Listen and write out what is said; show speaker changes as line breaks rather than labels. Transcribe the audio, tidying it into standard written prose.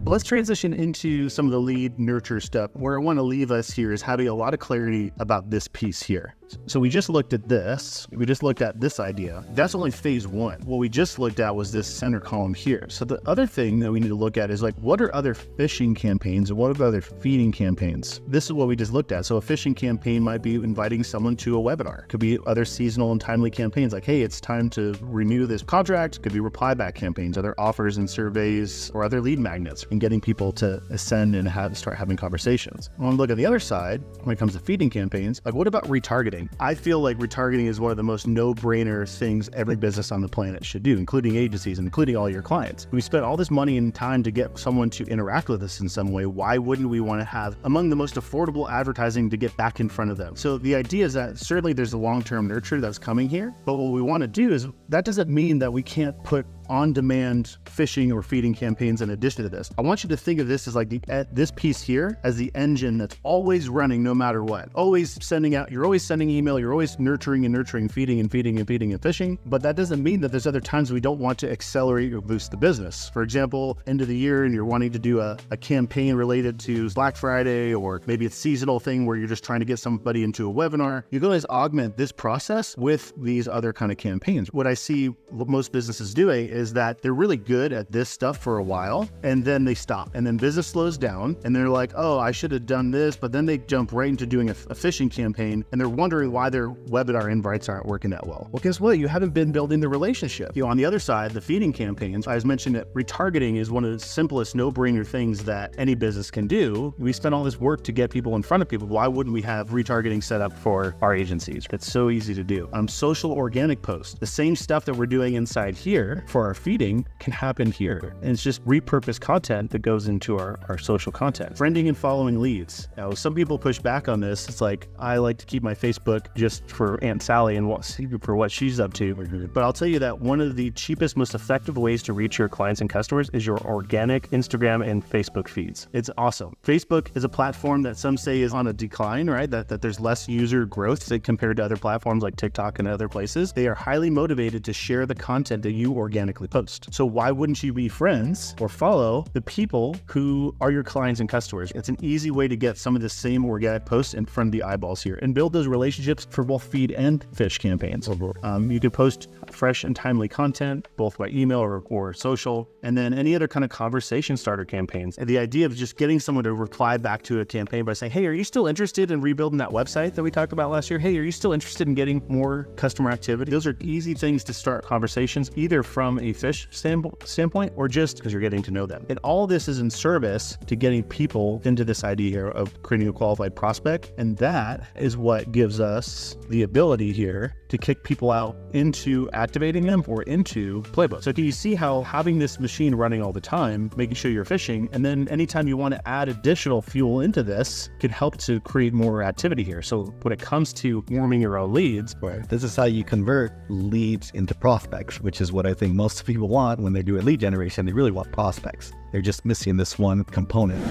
Let's transition into some of the lead nurture stuff. Where I want to leave us here is having a lot of clarity about this piece here. So we just looked at this. We just looked at this idea. That's only phase one. What we just looked at was this center column here. So the other thing that we need to look at is like, what are other phishing campaigns and what are other feeding campaigns? This is what we just looked at. So a phishing campaign might be inviting someone to a webinar. Could be other seasonal and timely campaigns like, hey, it's time to renew this contract. Could be reply back campaigns, other offers and surveys, or other lead magnets, and getting people to ascend and start having conversations. I want to look at the other side when it comes to feeding campaigns. Like, what about retargeting? I feel like retargeting is one of the most no-brainer things every business on the planet should do, including agencies, including all your clients. We spent all this money and time to get someone to interact with us in some way. Why wouldn't we want to have among the most affordable advertising to get back in front of them? So the idea is that certainly there's a long-term nurture that's coming here, but what we want to do is that doesn't mean that we can't put on-demand phishing or feeding campaigns in addition to this. I want you to think of this as like this piece here as the engine that's always running no matter what. Always sending out, you're always sending email, you're always nurturing and nurturing, feeding and feeding and feeding and phishing, but that doesn't mean that there's other times we don't want to accelerate or boost the business. For example, end of the year and you're wanting to do a campaign related to Black Friday, or maybe a seasonal thing where you're just trying to get somebody into a webinar. You can always augment this process with these other kind of campaigns. What I see most businesses doing is that they're really good at this stuff for a while and then they stop, and then business slows down and they're like, oh, I should have done this, but then they jump right into doing a phishing campaign and they're wondering why their webinar invites aren't working that well. Well, guess what? You haven't been building the relationship. On the other side, the feeding campaigns, I was mentioning that retargeting is one of the simplest no-brainer things that any business can do. We spent all this work to get people in front of people. Why wouldn't we have retargeting set up for our agencies? It's so easy to do. Social organic posts, the same stuff that we're doing inside here for our feeding can happen here. And it's just repurposed content that goes into our social content. Friending and following leads. Now, some people push back on this. It's like, I like to keep my Facebook just for Aunt Sally and for what she's up to. But I'll tell you that one of the cheapest, most effective ways to reach your clients and customers is your organic Instagram and Facebook feeds. It's awesome. Facebook is a platform that some say is on a decline, right? That there's less user growth compared to other platforms like TikTok and other places. They are highly motivated to share the content that you organically post. So why wouldn't you be friends or follow the people who are your clients and customers? It's an easy way to get some of the same organic posts in front of the eyeballs here and build those relationships for both feed and fish campaigns. You can post fresh and timely content, both by email or social, and then any other kind of conversation starter campaigns. And the idea of just getting someone to reply back to a campaign by saying, hey, are you still interested in rebuilding that website that we talked about last year? Hey, are you still interested in getting more customer activity? Those are easy things to start conversations, either from a fish standpoint or just because you're getting to know them. And all this is in service to getting people into this idea here of creating a qualified prospect. And that is what gives us the ability here to kick people out into activating them or into playbooks. So can you see how having this machine running all the time, making sure you're fishing, and then anytime you want to add additional fuel into this can help to create more activity here. So when it comes to warming your own leads,
right, this is how you convert leads into prospects, which is what I think most people want when they do a lead generation. They really want prospects. They're just missing this one component.